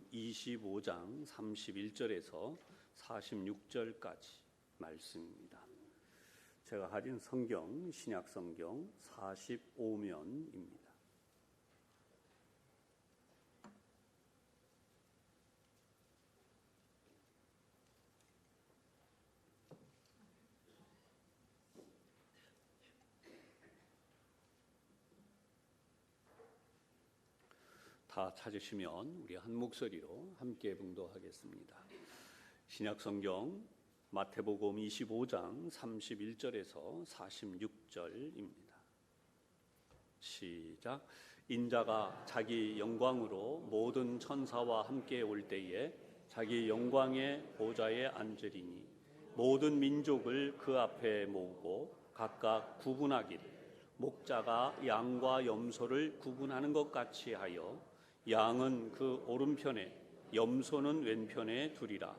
말씀은 25장 31절에서 46절까지 말씀입니다. 제가 가진 성경, 신약 성경 45면입니다. 다 찾으시면 우리 한 목소리로 함께 봉독하겠습니다. 신약 성경 마태복음 25장 31절에서 46절입니다. 시작. 인자가 자기 영광으로 모든 천사와 함께 올 때에 자기 영광의 보좌에 앉으리니 모든 민족을 그 앞에 모으고 각각 구분하기를 목자가 양과 염소를 구분하는 것 같이 하여 양은 그 오른편에 염소는 왼편에 두리라.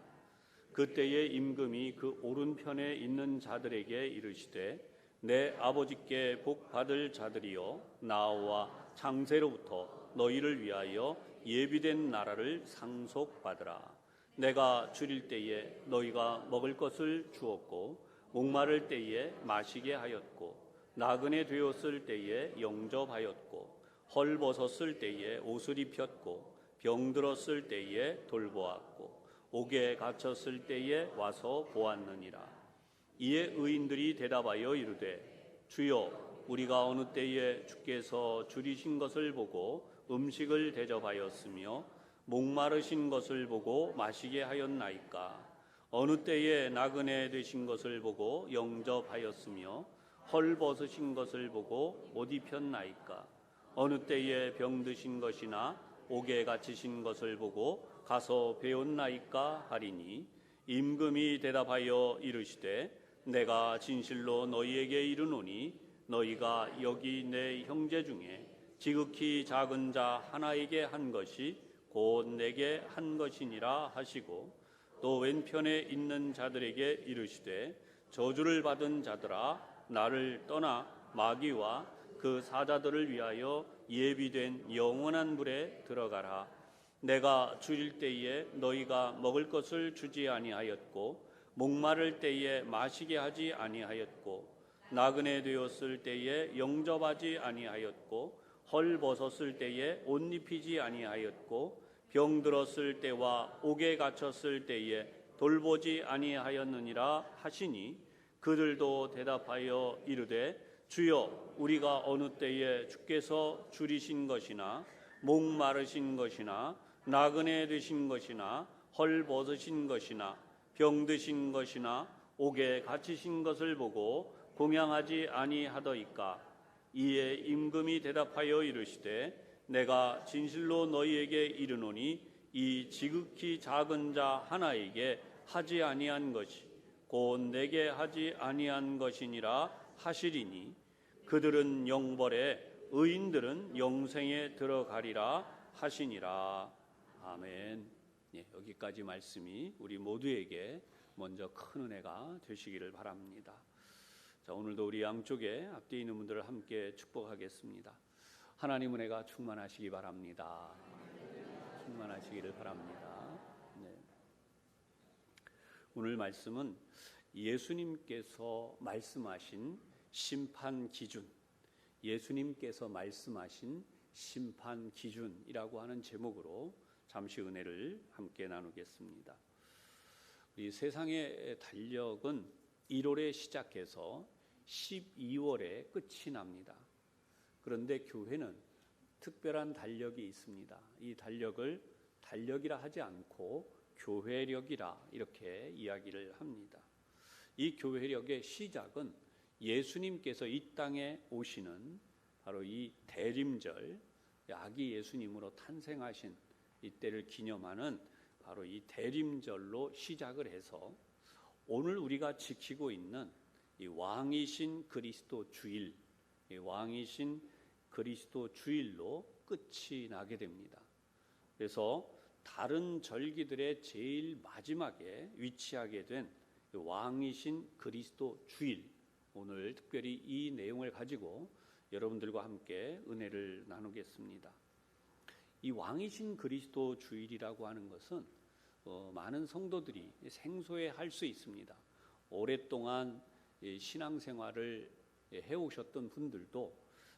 그때에 임금이 그 오른편에 있는 자들에게 이르시되 내 아버지께 복 받을 자들이여 나와 창세로부터 너희를 위하여 예비된 나라를 상속받으라. 내가 줄일 때에 너희가 먹을 것을 주었고 목마를 때에 마시게 하였고 나그네 되었을 때에 영접하였고 헐벗었을 때에 옷을 입혔고 병들었을 때에 돌보았고 옥에 갇혔을 때에 와서 보았느니라. 이에 의인들이 대답하여 이르되 주여 우리가 어느 때에 주께서 줄이신 것을 보고 음식을 대접하였으며 목마르신 것을 보고 마시게 하였나이까. 어느 때에 나그네 되신 것을 보고 영접하였으며 헐벗으신 것을 보고 옷 입혔나이까. 어느 때에 병드신 것이나 옥에 갇히신 것을 보고 가서 배웠나이까 하리니 임금이 대답하여 이르시되 내가 진실로 너희에게 이르노니 너희가 여기 내 형제 중에 지극히 작은 자 하나에게 한 것이 곧 내게 한 것이니라 하시고 또 왼편에 있는 자들에게 이르시되 저주를 받은 자들아 나를 떠나 마귀와 그 사자들을 위하여 예비된 영원한 불에 들어가라. 내가 줄일 때에 너희가 먹을 것을 주지 아니하였고 목마를 때에 마시게 하지 아니하였고 나그네 되었을 때에 영접하지 아니하였고 헐벗었을 때에 옷 입히지 아니하였고 병들었을 때와 옥에 갇혔을 때에 돌보지 아니하였느니라 하시니 그들도 대답하여 이르되 주여 우리가 어느 때에 주께서 줄이신 것이나 목마르신 것이나 나그네 되신 것이나 헐벗으신 것이나 병드신 것이나 옥에 갇히신 것을 보고 공양하지 아니하더이까. 이에 임금이 대답하여 이르시되 내가 진실로 너희에게 이르노니 이 지극히 작은 자 하나에게 하지 아니한 것이 곧 내게 하지 아니한 것이니라 하시리니 그들은 영벌에 의인들은 영생에 들어가리라 하시니라. 아멘. 여기까지 말씀이 우리 모두에게 먼저 큰 은혜가 되시기를 바랍니다. 자, 오늘도 우리 양쪽에 앞뒤에 있는 분들을 함께 축복하겠습니다. 하나님 은혜가 충만하시기 바랍니다. 충만하시기를 바랍니다. 네. 오늘 말씀은 예수님께서 말씀하신 심판 기준, 예수님께서 말씀하신 심판 기준이라고 하는 제목으로 잠시 은혜를 함께 나누겠습니다. 우리 세상의 달력은 1월에 시작해서 12월에 끝이 납니다. 그런데 교회는 특별한 달력이 있습니다. 이 달력을 달력이라 하지 않고 교회력이라 이렇게 이야기를 합니다. 이 교회력의 시작은 예수님께서 이 땅에 오시는 바로 이 대림절, 아기 예수님으로 탄생하신 이때를 기념하는 바로 이 대림절로 시작을 해서 오늘 우리가 지키고 있는 이 왕이신 그리스도 주일, 이 왕이신 그리스도 주일로 끝이 나게 됩니다. 그래서 다른 절기들의 제일 마지막에 위치하게 된 왕이신 그리스도 주일, 오늘 특별히 이 내용을 가지고 여러분들과 함께 은혜를 나누겠습니다. 이 왕이신 그리스도 주일이라고 하는 것은 많은 성도들이 생소해할 수 있습니다. 오랫동안 신앙생활을 해오셨던 분들도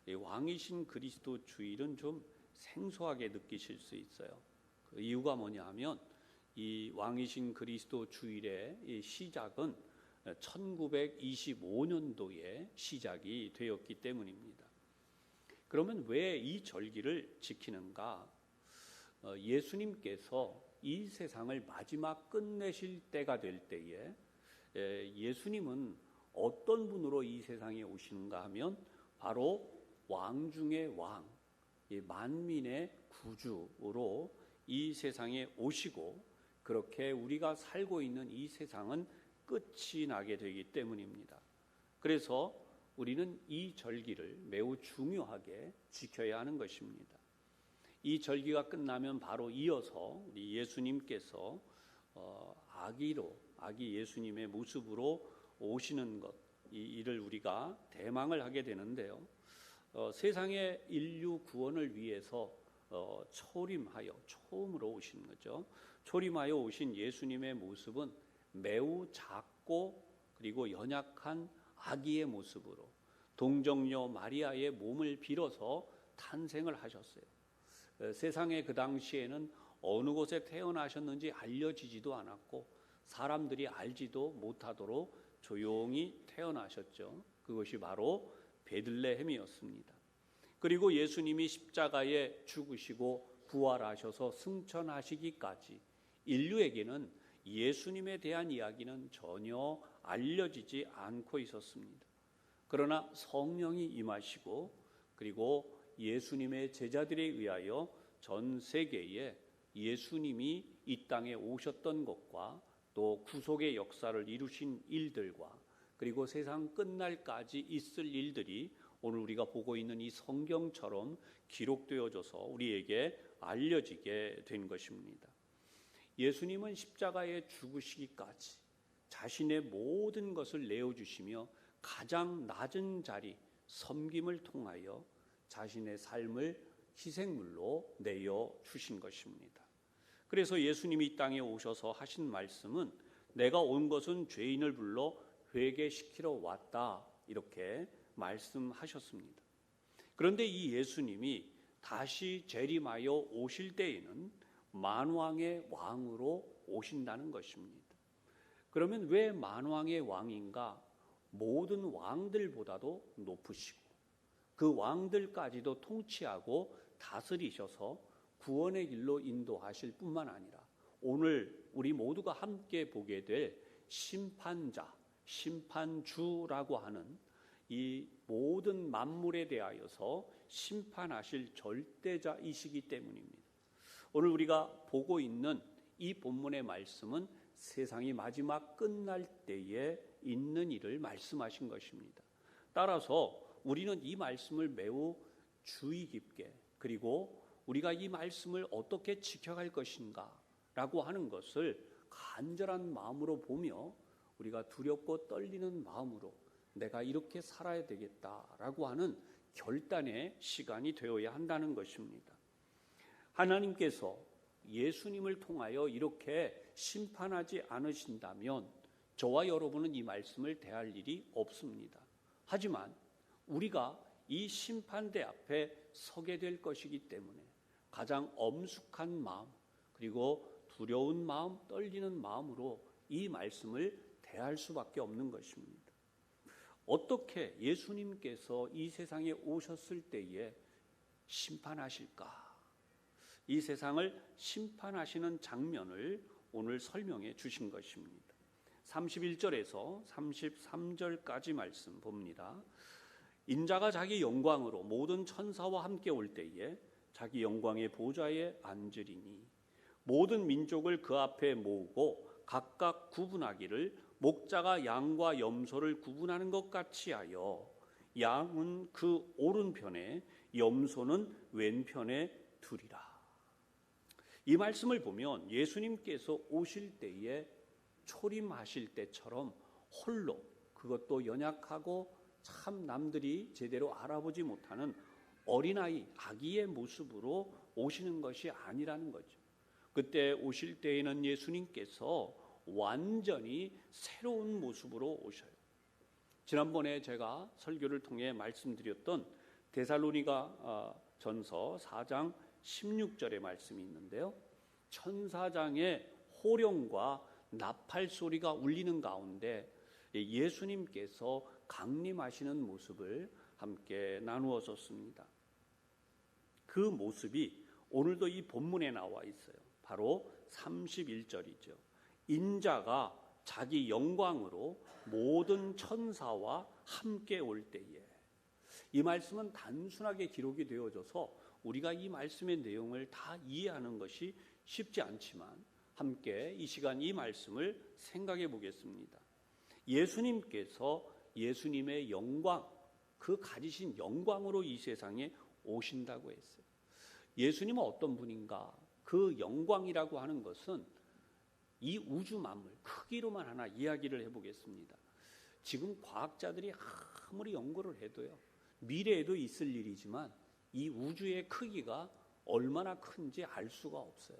왕이신 그리스도 주일은 좀 생소하게 느끼실 수 있어요. 그 이유가 뭐냐 하면 이 왕이신 그리스도 주일의 시작은 1925년도에 시작이 되었기 때문입니다. 그러면 왜 이 절기를 지키는가? 예수님께서 이 세상을 마지막 끝내실 때가 될 때에 예수님은 어떤 분으로 이 세상에 오시는가 하면 바로 왕 중의 왕, 만민의 구주로 이 세상에 오시고 그렇게 우리가 살고 있는 이 세상은 끝이 나게 되기 때문입니다. 그래서 우리는 이 절기를 매우 중요하게 지켜야 하는 것입니다. 이 절기가 끝나면 바로 이어서 우리 예수님께서 아기 예수님의 모습으로 오시는 것, 이를 우리가 대망을 하게 되는데요. 세상의 인류 구원을 위해서 초림하여 처음으로 오신 거죠. 초림하여 오신 예수님의 모습은 매우 작고 그리고 연약한 아기의 모습으로 동정녀 마리아의 몸을 빌어서 탄생을 하셨어요. 세상에 그 당시에는 어느 곳에 태어나셨는지 알려지지도 않았고 사람들이 알지도 못하도록 조용히 태어나셨죠. 그것이 바로 베들레헴이었습니다. 그리고 예수님이 십자가에 죽으시고 부활하셔서 승천하시기까지 인류에게는 예수님에 대한 이야기는 전혀 알려지지 않고 있었습니다. 그러나 성령이 임하시고 그리고 예수님의 제자들에 의하여 전 세계에 예수님이 이 땅에 오셨던 것과 또 구속의 역사를 이루신 일들과 그리고 세상 끝날까지 있을 일들이 오늘 우리가 보고 있는 이 성경처럼 기록되어져서 우리에게 알려지게 된 것입니다. 예수님은 십자가에 죽으시기까지 자신의 모든 것을 내어주시며 가장 낮은 자리, 섬김을 통하여 자신의 삶을 희생물로 내어주신 것입니다. 그래서 예수님이 이 땅에 오셔서 하신 말씀은 내가 온 것은 죄인을 불러 회개시키러 왔다, 이렇게 말씀하셨습니다. 그런데 이 예수님이 다시 재림하여 오실 때에는 만왕의 왕으로 오신다는 것입니다. 그러면 왜 만왕의 왕인가? 모든 왕들보다도 높으시고 그 왕들까지도 통치하고 다스리셔서 구원의 길로 인도하실 뿐만 아니라 오늘 우리 모두가 함께 보게 될 심판자, 심판주라고 하는 이 모든 만물에 대하여서 심판하실 절대자이시기 때문입니다. 오늘 우리가 보고 있는 이 본문의 말씀은 세상이 마지막 끝날 때에 있는 일을 말씀하신 것입니다. 따라서 우리는 이 말씀을 매우 주의 깊게 그리고 우리가 이 말씀을 어떻게 지켜갈 것인가 라고 하는 것을 간절한 마음으로 보며 우리가 두렵고 떨리는 마음으로 내가 이렇게 살아야 되겠다라고 하는 결단의 시간이 되어야 한다는 것입니다. 하나님께서 예수님을 통하여 이렇게 심판하지 않으신다면 저와 여러분은 이 말씀을 대할 일이 없습니다. 하지만 우리가 이 심판대 앞에 서게 될 것이기 때문에 가장 엄숙한 마음 그리고 두려운 마음, 떨리는 마음으로 이 말씀을 대할 수밖에 없는 것입니다. 어떻게 예수님께서 이 세상에 오셨을 때에 심판하실까? 이 세상을 심판하시는 장면을 오늘 설명해 주신 것입니다. 31절에서 33절까지 말씀 봅니다. 인자가 자기 영광으로 모든 천사와 함께 올 때에 자기 영광의 보좌에 앉으리니 모든 민족을 그 앞에 모으고 각각 구분하기를 목자가 양과 염소를 구분하는 것 같이 하여 양은 그 오른편에 염소는 왼편에 두리라. 이 말씀을 보면 예수님께서 오실 때에 초림하실 때처럼 홀로, 그것도 연약하고 참 남들이 제대로 알아보지 못하는 어린아이, 아기의 모습으로 오시는 것이 아니라는 거죠. 그때 오실 때에는 예수님께서 완전히 새로운 모습으로 오셔요. 지난번에 제가 설교를 통해 말씀드렸던 데살로니가 전서 4장 16절의 말씀이 있는데요. 천사장의 호령과 나팔 소리가 울리는 가운데 예수님께서 강림하시는 모습을 함께 나누었었습니다. 그 모습이 오늘도 이 본문에 나와 있어요. 바로 31절이죠. 인자가 자기 영광으로 모든 천사와 함께 올 때에. 이 말씀은 단순하게 기록이 되어져서 우리가 이 말씀의 내용을 다 이해하는 것이 쉽지 않지만 함께 이 시간 이 말씀을 생각해 보겠습니다. 예수님께서 예수님의 영광, 그 가지신 영광으로 이 세상에 오신다고 했어요. 예수님은 어떤 분인가? 그 영광이라고 하는 것은 이 우주 만물 크기로만 하나 이야기를 해보겠습니다. 지금 과학자들이 아무리 연구를 해도요, 미래에도 있을 일이지만 이 우주의 크기가 얼마나 큰지 알 수가 없어요.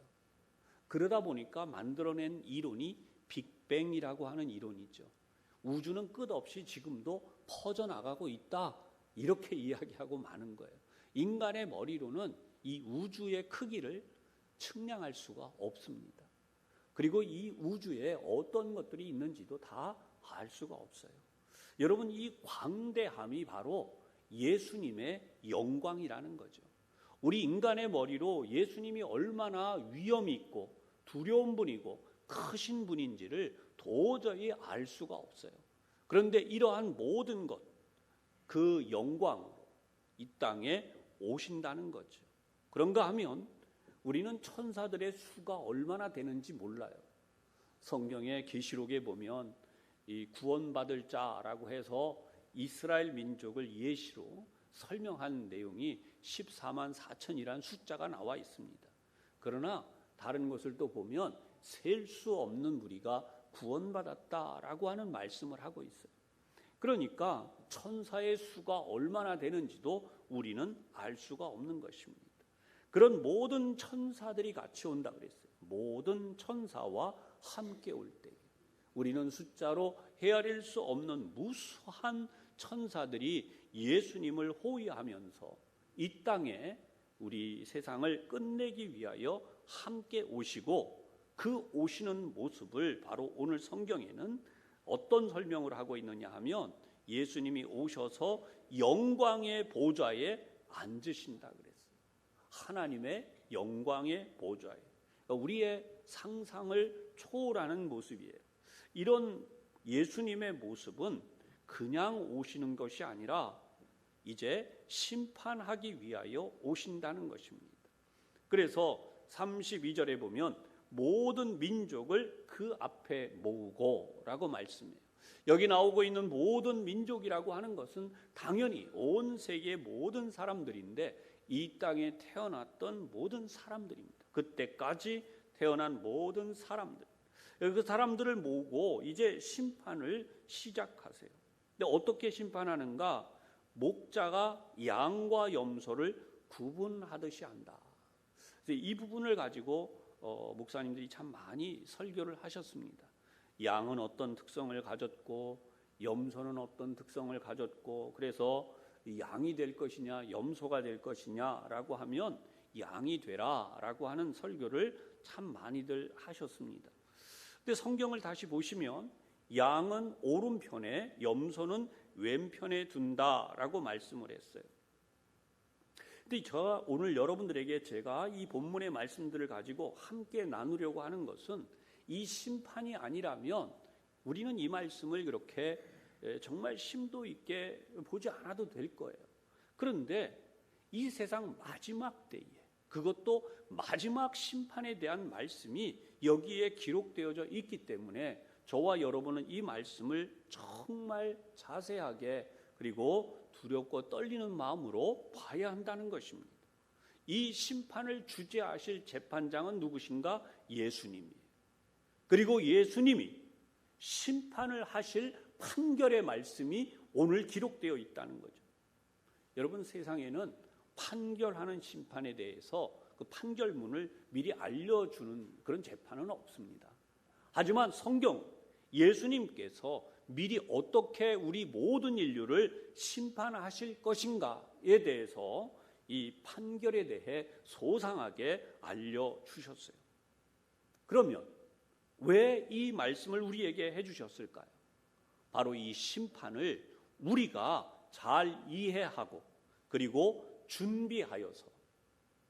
그러다 보니까 만들어낸 이론이 빅뱅이라고 하는 이론이죠. 우주는 끝없이 지금도 퍼져나가고 있다, 이렇게 이야기하고 마는 거예요. 인간의 머리로는 이 우주의 크기를 측량할 수가 없습니다. 그리고 이 우주에 어떤 것들이 있는지도 다 알 수가 없어요. 여러분, 이 광대함이 바로 예수님의 영광이라는 거죠. 우리 인간의 머리로 예수님이 얼마나 위엄이 있고 두려운 분이고 크신 분인지를 도저히 알 수가 없어요. 그런데 이러한 모든 것, 그 영광으로 이 땅에 오신다는 거죠. 그런가 하면 우리는 천사들의 수가 얼마나 되는지 몰라요. 성경의 계시록에 보면 이 구원받을 자라고 해서 이스라엘 민족을 예시로 설명한 내용이 14만 4천이라는 숫자가 나와 있습니다. 그러나 다른 것을 또 보면 셀 수 없는 무리가 구원받았다라고 하는 말씀을 하고 있어요. 그러니까 천사의 수가 얼마나 되는지도 우리는 알 수가 없는 것입니다. 그런 모든 천사들이 같이 온다 그랬어요. 모든 천사와 함께 올 때 우리는 숫자로 헤아릴 수 없는 무수한 천사들이 예수님을 호위하면서 이 땅에 우리 세상을 끝내기 위하여 함께 오시고, 그 오시는 모습을 바로 오늘 성경에는 어떤 설명을 하고 있느냐 하면 예수님이 오셔서 영광의 보좌에 앉으신다 그랬어요. 하나님의 영광의 보좌에. 우리의 상상을 초월하는 모습이에요. 이런 예수님의 모습은 그냥 오시는 것이 아니라 이제 심판하기 위하여 오신다는 것입니다. 그래서 32절에 보면 모든 민족을 그 앞에 모으고 라고 말씀해요. 여기 나오고 있는 모든 민족이라고 하는 것은 당연히 온 세계의 모든 사람들인데 이 땅에 태어났던 모든 사람들입니다. 그때까지 태어난 모든 사람들, 그 사람들을 모으고 이제 심판을 시작하세요. 근데 어떻게 심판하는가? 목자가 양과 염소를 구분하듯이 한다. 이 부분을 가지고 목사님들이 참 많이 설교를 하셨습니다. 양은 어떤 특성을 가졌고 염소는 어떤 특성을 가졌고, 그래서 양이 될 것이냐 염소가 될 것이냐라고 하면 양이 되라라고 하는 설교를 참 많이들 하셨습니다. 근데 성경을 다시 보시면 양은 오른편에 염소는 왼편에 둔다라고 말씀을 했어요. 근데 저 오늘 여러분들에게 제가 이 본문의 말씀들을 가지고 함께 나누려고 하는 것은 이 심판이 아니라면 우리는 이 말씀을 그렇게 정말 심도 있게 보지 않아도 될 거예요. 그런데 이 세상 마지막 때에, 그것도 마지막 심판에 대한 말씀이 여기에 기록되어져 있기 때문에 저와 여러분은 이 말씀을 정말 자세하게 그리고 두렵고 떨리는 마음으로 봐야 한다는 것입니다. 이 심판을 주재하실 재판장은 누구신가? 예수님이에요. 그리고 예수님이 심판을 하실 판결의 말씀이 오늘 기록되어 있다는 거죠. 여러분, 세상에는 판결하는 심판에 대해서 그 판결문을 미리 알려주는 그런 재판은 없습니다. 하지만 성경, 예수님께서 미리 어떻게 우리 모든 인류를 심판하실 것인가에 대해서 이 판결에 대해 소상하게 알려주셨어요. 그러면 왜 이 말씀을 우리에게 해주셨을까요? 바로 이 심판을 우리가 잘 이해하고 그리고 준비하여서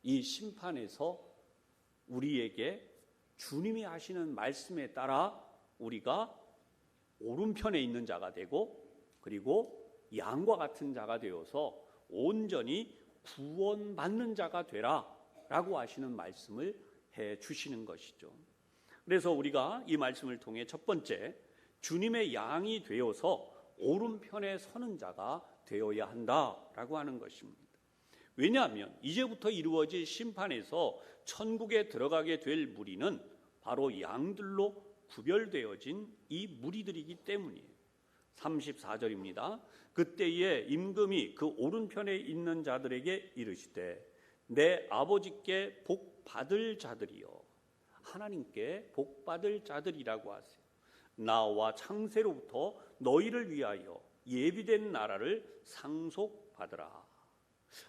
이 심판에서 우리에게 주님이 하시는 말씀에 따라 우리가 오른편에 있는 자가 되고 그리고 양과 같은 자가 되어서 온전히 구원받는 자가 되라 라고 하시는 말씀을 해 주시는 것이죠. 그래서 우리가 이 말씀을 통해 첫 번째, 주님의 양이 되어서 오른편에 서는 자가 되어야 한다라고 하는 것입니다. 왜냐하면 이제부터 이루어질 심판에서 천국에 들어가게 될 무리는 바로 양들로 구별되어진 이 무리들이기 때문이에요. 34절입니다. 그때에 임금이 그 오른편에 있는 자들에게 이르시되 내 아버지께 복 받을 자들이여, 하나님께 복 받을 자들이라고 하세요. 나와 창세로부터 너희를 위하여 예비된 나라를 상속받으라.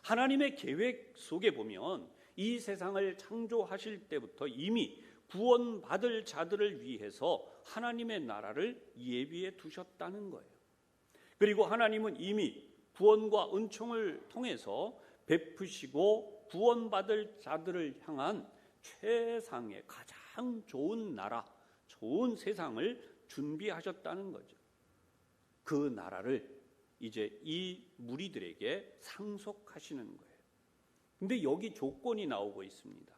하나님의 계획 속에 보면 이 세상을 창조하실 때부터 이미 구원받을 자들을 위해서 하나님의 나라를 예비해 두셨다는 거예요. 그리고 하나님은 이미 구원과 은총을 통해서 베푸시고 구원받을 자들을 향한 최상의 가장 좋은 나라, 좋은 세상을 준비하셨다는 거죠. 그 나라를 이제 이 무리들에게 상속하시는 거예요. 근데 여기 조건이 나오고 있습니다.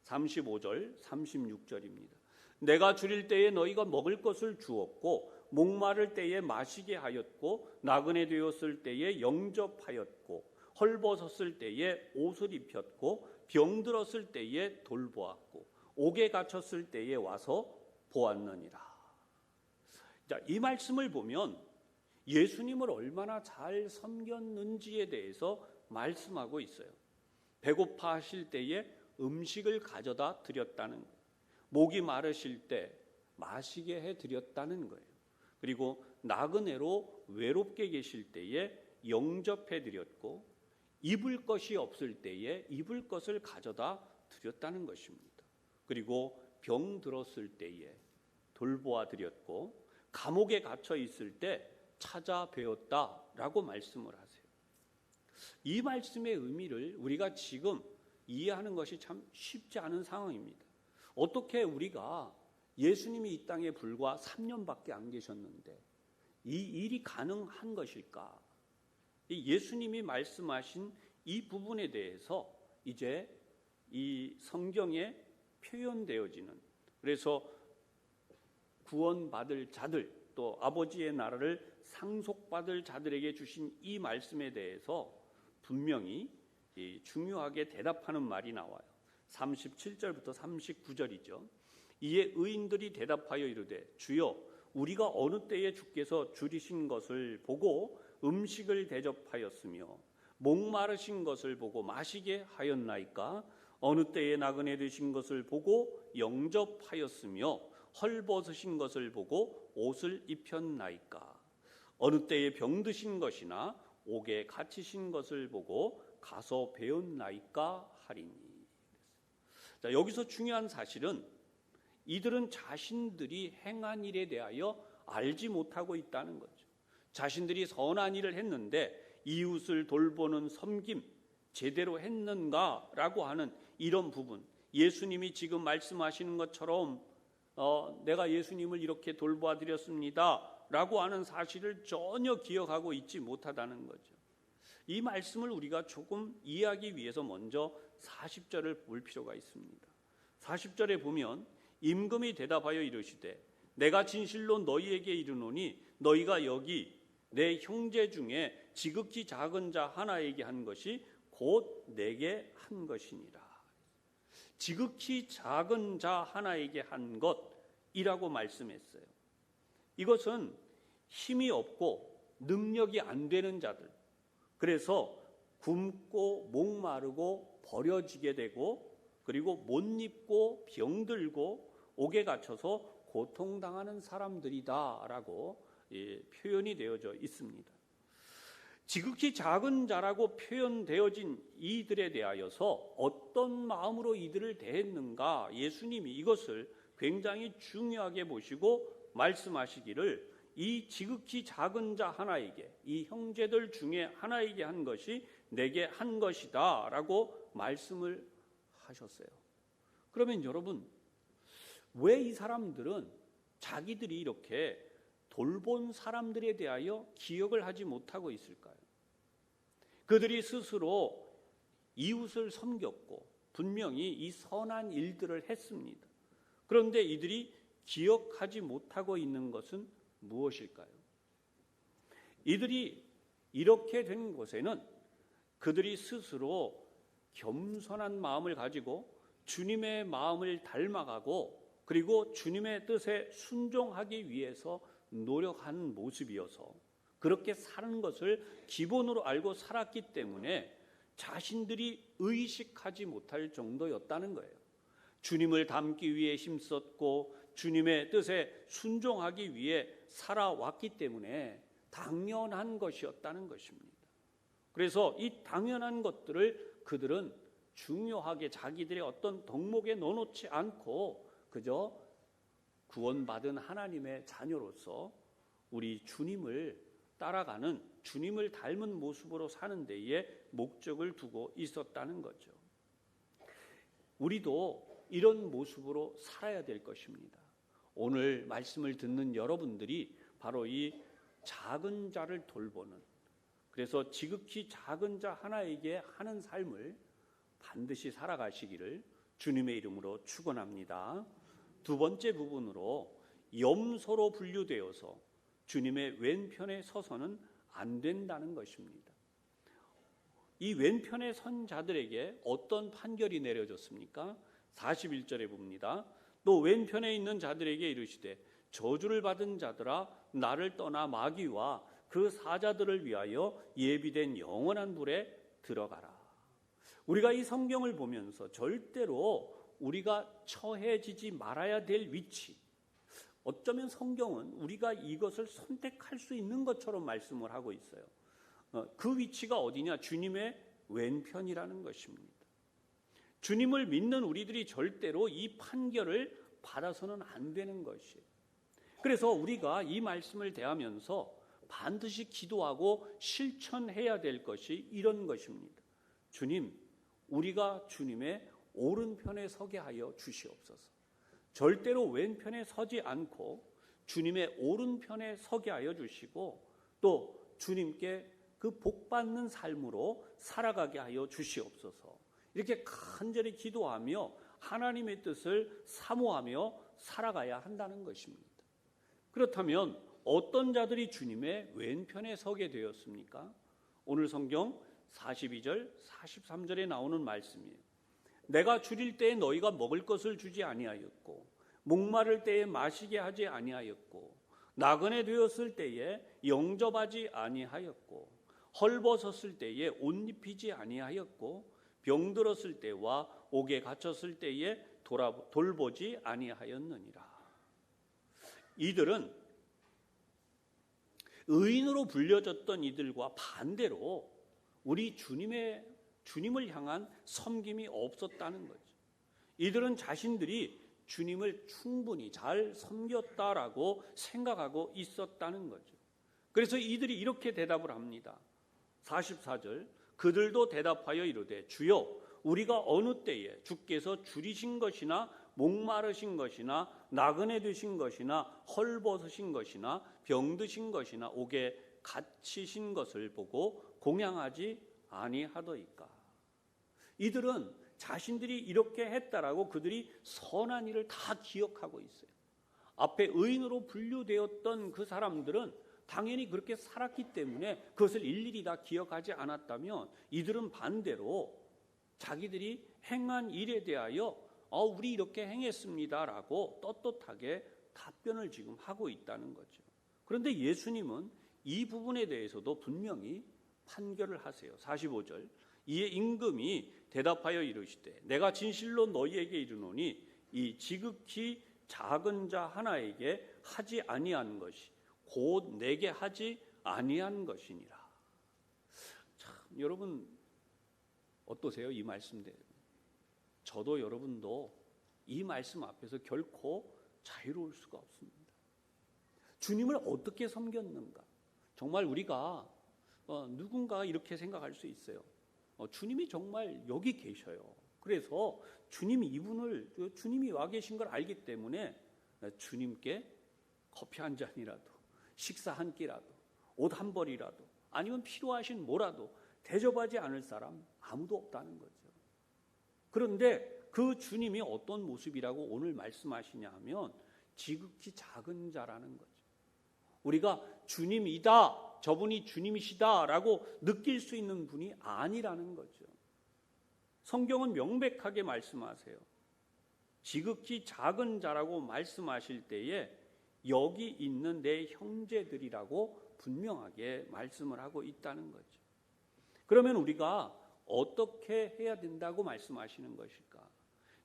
35절, 36절입니다. 내가 줄일 때에 너희가 먹을 것을 주었고 목마를 때에 마시게 하였고 나그네 되었을 때에 영접하였고 헐벗었을 때에 옷을 입혔고 병들었을 때에 돌보았고 옥에 갇혔을 때에 와서 보았느니라. 자, 이 말씀을 보면 예수님을 얼마나 잘 섬겼는지에 대해서 말씀하고 있어요. 배고파 하실 때에 음식을 가져다 드렸다는 거예요. 목이 마르실 때 마시게 해드렸다는 거예요. 그리고 나그네로 외롭게 계실 때에 영접해드렸고 입을 것이 없을 때에 입을 것을 가져다 드렸다는 것입니다. 그리고 병 들었을 때에 돌보아 드렸고 감옥에 갇혀 있을 때 찾아뵈었다라고 말씀을 하세요. 이 말씀의 의미를 우리가 지금 이해하는 것이 참 쉽지 않은 상황입니다. 어떻게 우리가 예수님이 이 땅에 불과 3년밖에 안 계셨는데 이 일이 가능한 것일까? 예수님이 말씀하신 이 부분에 대해서 이제 이 성경에 표현되어지는, 그래서 구원받을 자들 또 아버지의 나라를 상속받을 자들에게 주신 이 말씀에 대해서 분명히 중요하게 대답하는 말이 나와요. 37절부터 39절이죠. 이에 의인들이 대답하여 이르되 주여 우리가 어느 때에 주께서 줄이신 것을 보고 음식을 대접하였으며 목마르신 것을 보고 마시게 하였나이까? 어느 때에 나그네 되신 것을 보고 영접하였으며 헐벗으신 것을 보고 옷을 입혔나이까? 어느 때에 병드신 것이나 옥에 갇히신 것을 보고 가서 배웠나이까 하리니. 자, 여기서 중요한 사실은 이들은 자신들이 행한 일에 대하여 알지 못하고 있다는 거죠. 자신들이 선한 일을 했는데 이웃을 돌보는 섬김 제대로 했는가라고 하는 이런 부분, 예수님이 지금 말씀하시는 것처럼 내가 예수님을 이렇게 돌보아 드렸습니다 라고 하는 사실을 전혀 기억하고 있지 못하다는 거죠. 이 말씀을 우리가 조금 이해하기 위해서 먼저 40절을 볼 필요가 있습니다. 40절에 보면 임금이 대답하여 이르시되 내가 진실로 너희에게 이르노니 너희가 여기 내 형제 중에 지극히 작은 자 하나에게 한 것이 곧 내게 한 것이니라. 지극히 작은 자 하나에게 한 것이라고 말씀했어요. 이것은 힘이 없고 능력이 안 되는 자들, 그래서 굶고 목마르고 버려지게 되고 그리고 못 입고 병들고 옥에 갇혀서 고통당하는 사람들이다라고 표현이 되어져 있습니다. 지극히 작은 자라고 표현되어진 이들에 대하여서 어떤 마음으로 이들을 대했는가, 예수님이 이것을 굉장히 중요하게 보시고 말씀하시기를, 이 지극히 작은 자 하나에게, 이 형제들 중에 하나에게 한 것이 내게 한 것이다 라고 말씀을 하셨어요. 그러면 여러분, 왜 이 사람들은 자기들이 이렇게 돌본 사람들에 대하여 기억을 하지 못하고 있을까요? 그들이 스스로 이웃을 섬겼고 분명히 이 선한 일들을 했습니다. 그런데 이들이 기억하지 못하고 있는 것은 무엇일까요? 이들이 이렇게 된 것에는 그들이 스스로 겸손한 마음을 가지고 주님의 마음을 닮아가고 그리고 주님의 뜻에 순종하기 위해서 노력하는 모습이어서, 그렇게 사는 것을 기본으로 알고 살았기 때문에 자신들이 의식하지 못할 정도였다는 거예요. 주님을 닮기 위해 힘썼고 주님의 뜻에 순종하기 위해 살아왔기 때문에 당연한 것이었다는 것입니다. 그래서 이 당연한 것들을 그들은 중요하게 자기들의 어떤 덕목에 넣어놓지 않고 그저 구원받은 하나님의 자녀로서 우리 주님을 따라가는, 주님을 닮은 모습으로 사는 데에 목적을 두고 있었다는 거죠. 우리도 이런 모습으로 살아야 될 것입니다. 오늘 말씀을 듣는 여러분들이 바로 이 작은 자를 돌보는, 그래서 지극히 작은 자 하나에게 하는 삶을 반드시 살아가시기를 주님의 이름으로 축원합니다. 두 번째 부분으로, 염소로 분류되어서 주님의 왼편에 서서는 안 된다는 것입니다. 이 왼편에 선 자들에게 어떤 판결이 내려졌습니까? 41절에 봅니다. 또 왼편에 있는 자들에게 이르시되 저주를 받은 자들아, 나를 떠나 마귀와 그 사자들을 위하여 예비된 영원한 불에 들어가라. 우리가 이 성경을 보면서 절대로 우리가 처해지지 말아야 될 위치, 어쩌면 성경은 우리가 이것을 선택할 수 있는 것처럼 말씀을 하고 있어요. 그 위치가 어디냐? 주님의 왼편이라는 것입니다. 주님을 믿는 우리들이 절대로 이 판결을 받아서는 안 되는 것이에요. 그래서 우리가 이 말씀을 대하면서 반드시 기도하고 실천해야 될 것이 이런 것입니다. 주님, 우리가 주님의 오른편에 서게 하여 주시옵소서. 절대로 왼편에 서지 않고 주님의 오른편에 서게 하여 주시고, 또 주님께 그 복받는 삶으로 살아가게 하여 주시옵소서. 이렇게 간절히 기도하며 하나님의 뜻을 사모하며 살아가야 한다는 것입니다. 그렇다면 어떤 자들이 주님의 왼편에 서게 되었습니까? 오늘 성경 42절, 43절에 나오는 말씀이에요. 내가 줄일 때에 너희가 먹을 것을 주지 아니하였고, 목마를 때에 마시게 하지 아니하였고, 나그네 되었을 때에 영접하지 아니하였고, 헐벗었을 때에 옷 입히지 아니하였고, 병들었을 때와 옥에 갇혔을 때에 돌보지 아니하였느니라. 이들은 의인으로 불려졌던 이들과 반대로 우리 주님을 향한 섬김이 없었다는 거죠. 이들은 자신들이 주님을 충분히 잘 섬겼다라고 생각하고 있었다는 거죠. 그래서 이들이 이렇게 대답을 합니다. 44절, 그들도 대답하여 이르되 주여, 우리가 어느 때에 주께서 줄이신 것이나 목마르신 것이나 나그네 되신 것이나 헐벗으신 것이나 병드신 것이나 옥에 갇히신 것을 보고 공양하지 아니하더이까. 이들은 자신들이 이렇게 했다라고 그들이 선한 일을 다 기억하고 있어요. 앞에 의인으로 분류되었던 그 사람들은 당연히 그렇게 살았기 때문에 그것을 일일이 다 기억하지 않았다면, 이들은 반대로 자기들이 행한 일에 대하여 우리 이렇게 행했습니다라고 떳떳하게 답변을 지금 하고 있다는 거죠. 그런데 예수님은 이 부분에 대해서도 분명히 판결을 하세요. 45절, 이에 임금이 대답하여 이르시되 내가 진실로 너희에게 이르노니 이 지극히 작은 자 하나에게 하지 아니한 것이 곧 내게 하지 아니한 것이니라. 참, 여러분 어떠세요? 이 말씀대로. 저도 여러분도 이 말씀 앞에서 결코 자유로울 수가 없습니다. 주님을 어떻게 섬겼는가? 정말 우리가 누군가 이렇게 생각할 수 있어요. 주님이 정말 여기 계셔요. 그래서 주님이 와 계신 걸 알기 때문에 주님께 커피 한 잔이라도, 식사 한 끼라도, 옷 한 벌이라도, 아니면 필요하신 뭐라도 대접하지 않을 사람 아무도 없다는 거죠. 그런데 그 주님이 어떤 모습이라고 오늘 말씀하시냐 하면 지극히 작은 자라는 거죠. 우리가 주님이다, 저분이 주님이시다라고 느낄 수 있는 분이 아니라는 거죠. 성경은 명백하게 말씀하세요. 지극히 작은 자라고 말씀하실 때에 여기 있는 내 형제들이라고 분명하게 말씀을 하고 있다는 거죠. 그러면 우리가 어떻게 해야 된다고 말씀하시는 것일까?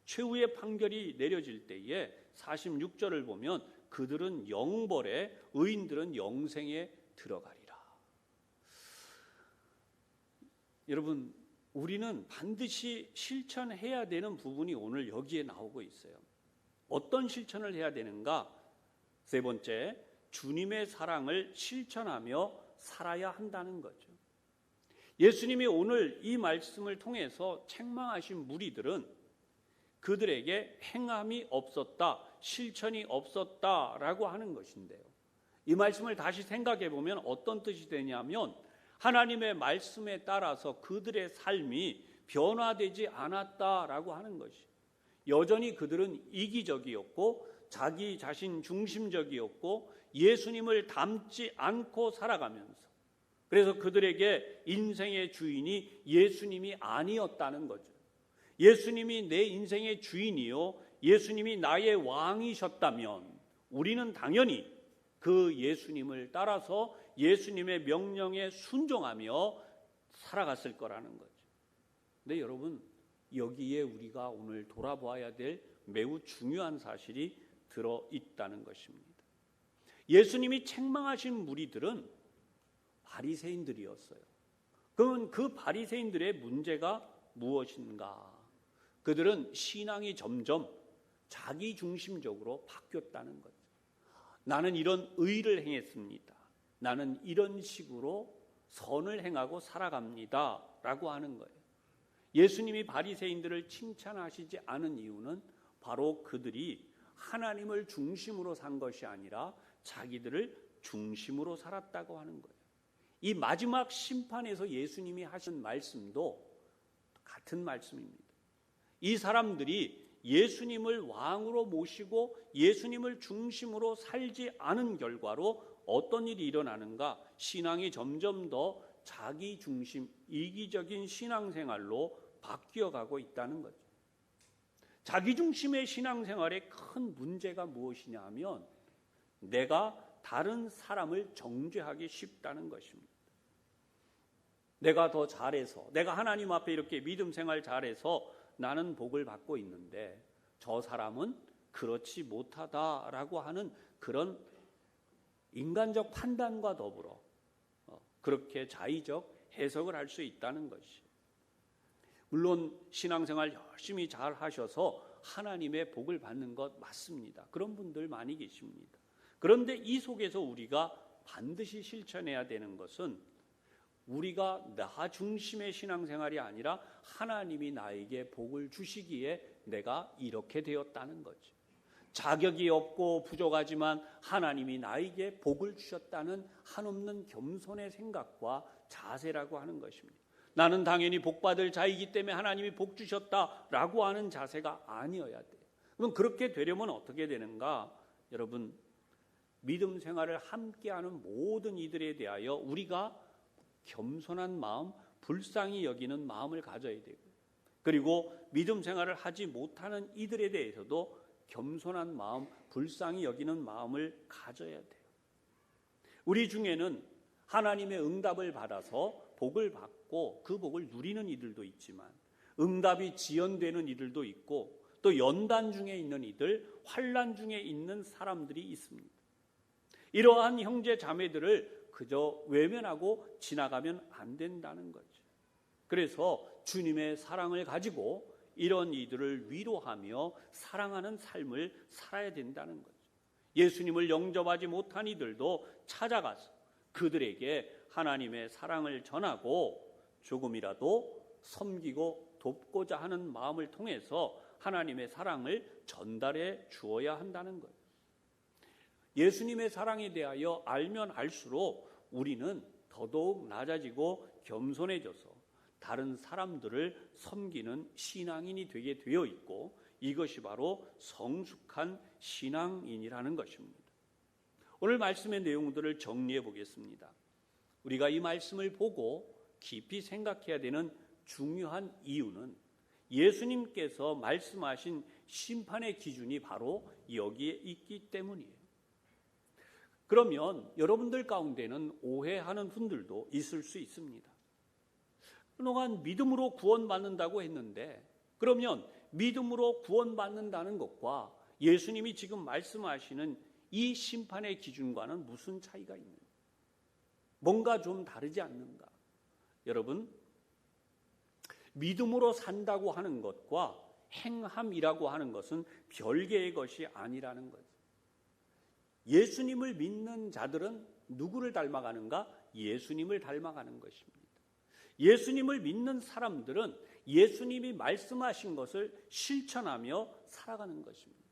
최후의 판결이 내려질 때에 46절을 보면 그들은 영벌에 의인들은 영생에 들어가리라. 여러분, 우리는 반드시 실천해야 되는 부분이 오늘 여기에 나오고 있어요. 어떤 실천을 해야 되는가? 세 번째, 주님의 사랑을 실천하며 살아야 한다는 거죠. 예수님이 오늘 이 말씀을 통해서 책망하신 무리들은 그들에게 행함이 없었다, 실천이 없었다라고 하는 것인데요. 이 말씀을 다시 생각해 보면 어떤 뜻이 되냐면 하나님의 말씀에 따라서 그들의 삶이 변화되지 않았다라고 하는 것이. 여전히 그들은 이기적이었고 자기 자신 중심적이었고 예수님을 닮지 않고 살아가면서, 그래서 그들에게 인생의 주인이 예수님이 아니었다는 거죠. 예수님이 내 인생의 주인이요, 예수님이 나의 왕이셨다면 우리는 당연히 그 예수님을 따라서 예수님의 명령에 순종하며 살아갔을 거라는 거죠. 근데 여러분, 여기에 우리가 오늘 돌아보아야 될 매우 중요한 사실이 들어있다는 것입니다. 예수님이 책망하신 무리들은 바리새인들이었어요. 그러면 그 바리새인들의 문제가 무엇인가? 그들은 신앙이 점점 자기중심적으로 바뀌었다는 거죠. 나는 이런 의를 행했습니다. 나는 이런 식으로 선을 행하고 살아갑니다. 라고 하는 거예요. 예수님이 바리새인들을 칭찬하시지 않은 이유는 바로 그들이 하나님을 중심으로 산 것이 아니라 자기들을 중심으로 살았다고 하는 거예요. 이 마지막 심판에서 예수님이 하신 말씀도 같은 말씀입니다. 이 사람들이 예수님을 왕으로 모시고 예수님을 중심으로 살지 않은 결과로 어떤 일이 일어나는가? 신앙이 점점 더 자기 중심, 이기적인 신앙생활로 바뀌어가고 있다는 거죠. 자기 중심의 신앙생활의 큰 문제가 무엇이냐 하면 내가 다른 사람을 정죄하기 쉽다는 것입니다. 내가 더 잘해서, 내가 하나님 앞에 이렇게 믿음 생활 잘해서 나는 복을 받고 있는데 저 사람은 그렇지 못하다라고 하는 그런 인간적 판단과 더불어 그렇게 자의적 해석을 할 수 있다는 것이. 물론 신앙생활 열심히 잘 하셔서 하나님의 복을 받는 것 맞습니다. 그런 분들 많이 계십니다. 그런데 이 속에서 우리가 반드시 실천해야 되는 것은 우리가 나 중심의 신앙생활이 아니라 하나님이 나에게 복을 주시기에 내가 이렇게 되었다는 거죠. 자격이 없고 부족하지만 하나님이 나에게 복을 주셨다는 한없는 겸손의 생각과 자세라고 하는 것입니다. 나는 당연히 복받을 자이기 때문에 하나님이 복 주셨다라고 하는 자세가 아니어야 돼요. 그럼 그렇게 되려면 어떻게 되는가? 여러분, 믿음 생활을 함께하는 모든 이들에 대하여 우리가 겸손한 마음, 불쌍히 여기는 마음을 가져야 되고, 그리고 믿음 생활을 하지 못하는 이들에 대해서도 겸손한 마음, 불쌍히 여기는 마음을 가져야 돼요. 우리 중에는 하나님의 응답을 받아서 복을 받고 그 복을 누리는 이들도 있지만 응답이 지연되는 이들도 있고 또 연단 중에 있는 이들, 환난 중에 있는 사람들이 있습니다. 이러한 형제 자매들을 그저 외면하고 지나가면 안 된다는 거죠. 그래서 주님의 사랑을 가지고 이런 이들을 위로하며 사랑하는 삶을 살아야 된다는 거죠. 예수님을 영접하지 못한 이들도 찾아가서 그들에게 하나님의 사랑을 전하고 조금이라도 섬기고 돕고자 하는 마음을 통해서 하나님의 사랑을 전달해 주어야 한다는 거예요. 예수님의 사랑에 대하여 알면 알수록 우리는 더더욱 낮아지고 겸손해져서 다른 사람들을 섬기는 신앙인이 되게 되어 있고 이것이 바로 성숙한 신앙인이라는 것입니다. 오늘 말씀의 내용들을 정리해 보겠습니다. 우리가 이 말씀을 보고 깊이 생각해야 되는 중요한 이유는 예수님께서 말씀하신 심판의 기준이 바로 여기에 있기 때문이에요. 그러면 여러분들 가운데는 오해하는 분들도 있을 수 있습니다. 그동안 믿음으로 구원받는다고 했는데 그러면 믿음으로 구원받는다는 것과 예수님이 지금 말씀하시는 이 심판의 기준과는 무슨 차이가 있는가? 뭔가 좀 다르지 않는가? 여러분, 믿음으로 산다고 하는 것과 행함이라고 하는 것은 별개의 것이 아니라는 거죠. 예수님을 믿는 자들은 누구를 닮아가는가? 예수님을 닮아가는 것입니다. 예수님을 믿는 사람들은 예수님이 말씀하신 것을 실천하며 살아가는 것입니다.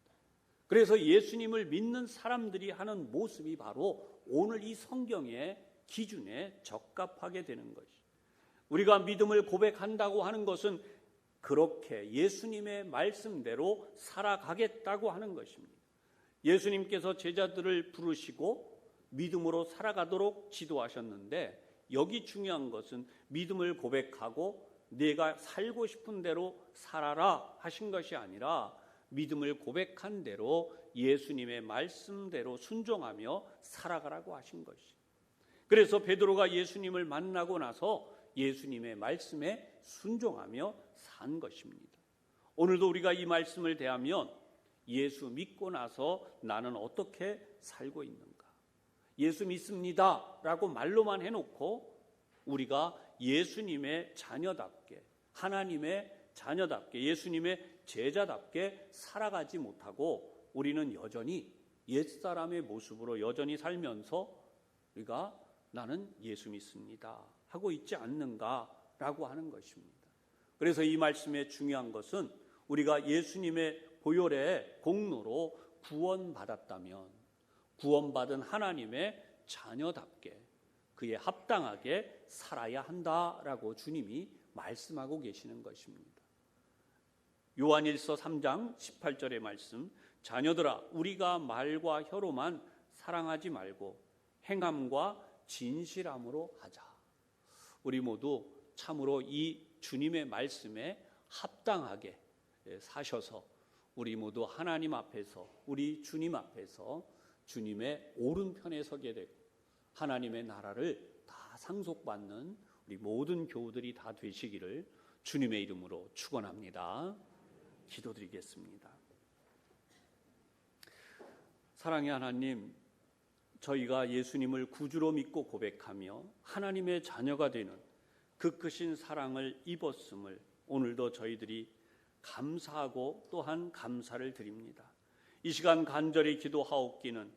그래서 예수님을 믿는 사람들이 하는 모습이 바로 오늘 이 성경의 기준에 적합하게 되는 것이죠. 우리가 믿음을 고백한다고 하는 것은 그렇게 예수님의 말씀대로 살아가겠다고 하는 것입니다. 예수님께서 제자들을 부르시고 믿음으로 살아가도록 지도하셨는데 여기 중요한 것은 믿음을 고백하고 내가 살고 싶은 대로 살아라 하신 것이 아니라 믿음을 고백한 대로 예수님의 말씀대로 순종하며 살아가라고 하신 것이죠. 그래서 베드로가 예수님을 만나고 나서 예수님의 말씀에 순종하며 산 것입니다. 오늘도 우리가 이 말씀을 대하면 예수 믿고 나서 나는 어떻게 살고 있는가? 예수 믿습니다 라고 말로만 해놓고 우리가 예수님의 자녀답게 하나님의 자녀답게 예수님의 제자답게 살아가지 못하고 우리는 여전히 옛사람의 모습으로 여전히 살면서 우리가 나는 예수 믿습니다 하고 있지 않는가라고 하는 것입니다. 그래서 이 말씀의 중요한 것은 우리가 예수님의 보혈의 공로로 구원받았다면 구원받은 하나님의 자녀답게 그에 합당하게 살아야 한다라고 주님이 말씀하고 계시는 것입니다. 요한일서 3장 18절의 말씀, 자녀들아 우리가 말과 혀로만 사랑하지 말고 행함과 진실함으로 하자. 우리 모두 참으로 이 주님의 말씀에 합당하게 사셔서 우리 모두 하나님 앞에서 우리 주님 앞에서 주님의 오른편에 서게 되고 하나님의 나라를 다 상속받는 우리 모든 교우들이 다 되시기를 주님의 이름으로 축원합니다. 기도드리겠습니다. 사랑의 하나님, 저희가 예수님을 구주로 믿고 고백하며 하나님의 자녀가 되는 그 크신 사랑을 입었음을 오늘도 저희들이 감사하고 또한 감사를 드립니다. 이 시간 간절히 기도하옵기는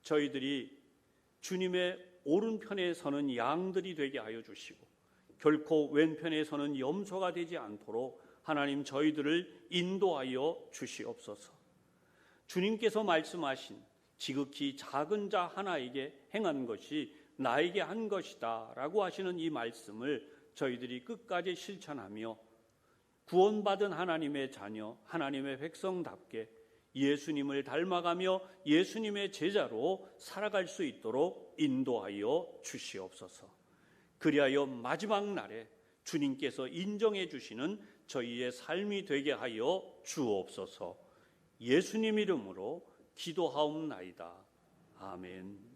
저희들이 주님의 오른편에 서는 양들이 되게 하여 주시고 결코 왼편에 서는 염소가 되지 않도록 하나님 저희들을 인도하여 주시옵소서. 주님께서 말씀하신 지극히 작은 자 하나에게 행한 것이 나에게 한 것이다 라고 하시는 이 말씀을 저희들이 끝까지 실천하며 구원받은 하나님의 자녀, 하나님의 백성답게 예수님을 닮아가며 예수님의 제자로 살아갈 수 있도록 인도하여 주시옵소서. 그리하여 마지막 날에 주님께서 인정해 주시는 저희의 삶이 되게 하여 주옵소서. 예수님 이름으로 기도하옵나이다. 아멘.